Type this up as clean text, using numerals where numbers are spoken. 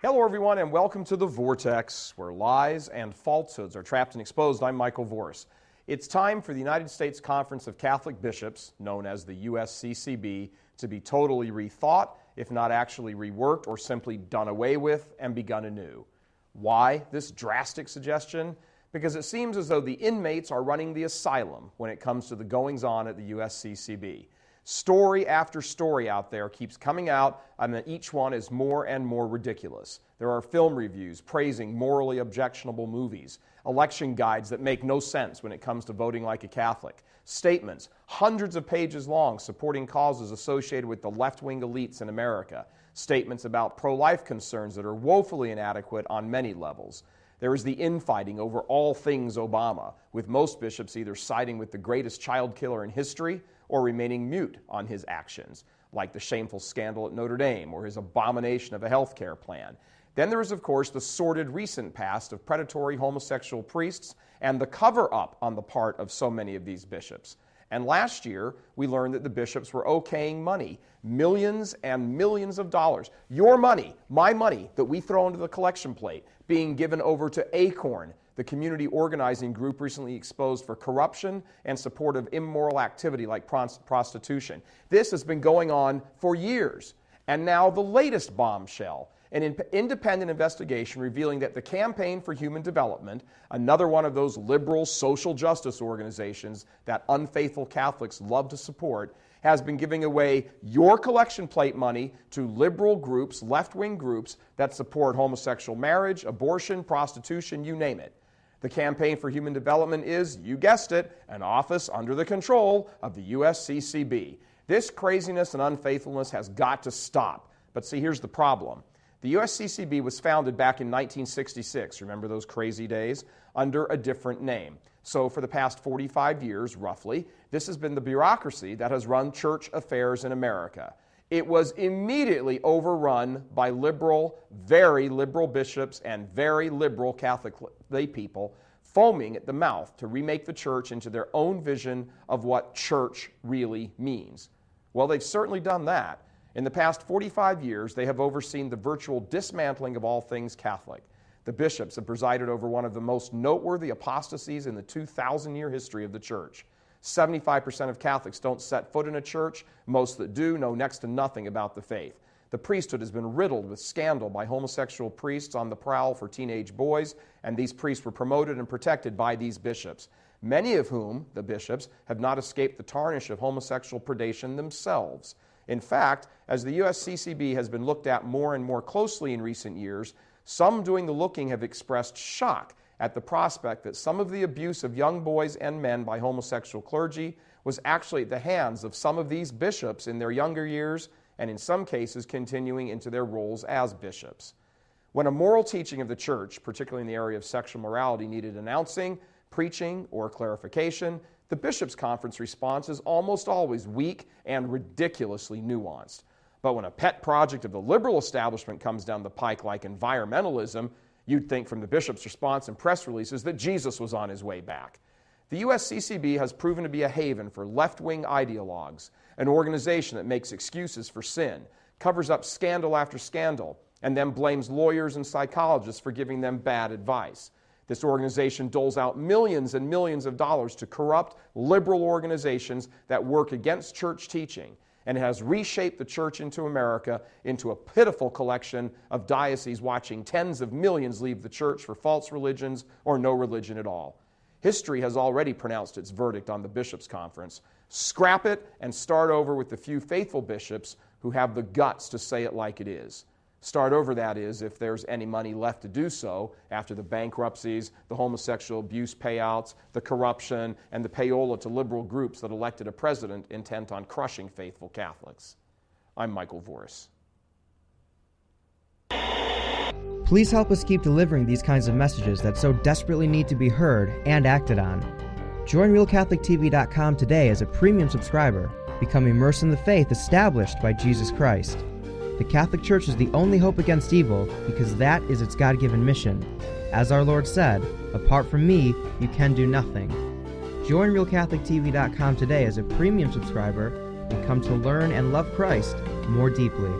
Hello, everyone, and welcome to The Vortex, where lies and falsehoods are trapped and exposed. I'm Michael Voris. It's time for the United States Conference of Catholic Bishops, known as the USCCB, to be totally rethought, if not actually reworked or simply done away with and begun anew. Why this drastic suggestion? Because it seems as though the inmates are running the asylum when it comes to the goings-on at the USCCB. Story after story out there keeps coming out, and each one is more and more ridiculous. There are film reviews praising morally objectionable movies, election guides that make no sense when it comes to voting like a Catholic, statements hundreds of pages long supporting causes associated with the left-wing elites in America, statements about pro-life concerns that are woefully inadequate on many levels. There is the infighting over all things Obama, with most bishops either siding with the greatest child killer in history or remaining mute on his actions, like the shameful scandal at Notre Dame or his abomination of a health care plan. Then there is, of course, the sordid recent past of predatory homosexual priests and the cover-up on the part of so many of these bishops. And last year, we learned that the bishops were okaying money, millions and millions of dollars. Your money, my money, that we throw into the collection plate, being given over to ACORN, the community organizing group recently exposed for corruption and support of immoral activity like prostitution. This has been going on for years. And now the latest bombshell, an independent investigation revealing that the Campaign for Human Development, another one of those liberal social justice organizations that unfaithful Catholics love to support, has been giving away your collection plate money to liberal groups, left-wing groups that support homosexual marriage, abortion, prostitution, you name it. The Campaign for Human Development is, you guessed it, an office under the control of the USCCB. This craziness and unfaithfulness has got to stop. But see, here's the problem. The USCCB was founded back in 1966, remember those crazy days, under a different name. So for the past 45 years, roughly, this has been the bureaucracy that has run church affairs in America. It was immediately overrun by liberal, very liberal bishops and very liberal Catholic lay people foaming at the mouth to remake the church into their own vision of what church really means. Well, they've certainly done that. In the past 45 years, they have overseen the virtual dismantling of all things Catholic. The bishops have presided over one of the most noteworthy apostasies in the 2,000-year history of the church. 75% of Catholics don't set foot in a church. Most that do know next to nothing about the faith. The priesthood has been riddled with scandal by homosexual priests on the prowl for teenage boys, and these priests were promoted and protected by these bishops, many of whom, the bishops, have not escaped the tarnish of homosexual predation themselves. In fact, as the USCCB has been looked at more and more closely in recent years, some doing the looking have expressed shock at the prospect that some of the abuse of young boys and men by homosexual clergy was actually at the hands of some of these bishops in their younger years, and in some cases continuing into their roles as bishops. When a moral teaching of the church, particularly in the area of sexual morality, needed announcing, preaching, or clarification, the Bishops' Conference response is almost always weak and ridiculously nuanced. But when a pet project of the liberal establishment comes down the pike like environmentalism, you'd think from the bishops' response and press releases that Jesus was on his way back. The USCCB has proven to be a haven for left-wing ideologues, an organization that makes excuses for sin, covers up scandal after scandal, and then blames lawyers and psychologists for giving them bad advice. This organization doles out millions and millions of dollars to corrupt liberal organizations that work against church teaching, and it has reshaped the church into America into a pitiful collection of dioceses watching tens of millions leave the church for false religions or no religion at all. History has already pronounced its verdict on the Bishops' Conference. Scrap it and start over with the few faithful bishops who have the guts to say it like it is. Start over, that is, if there's any money left to do so after the bankruptcies, the homosexual abuse payouts, the corruption, and the payola to liberal groups that elected a president intent on crushing faithful Catholics. I'm Michael Voris. Please help us keep delivering these kinds of messages that so desperately need to be heard and acted on. Join RealCatholicTV.com today as a premium subscriber. Become immersed in the faith established by Jesus Christ. The Catholic Church is the only hope against evil because that is its God-given mission. As our Lord said, apart from me, you can do nothing. Join RealCatholicTV.com today as a premium subscriber and come to learn and love Christ more deeply.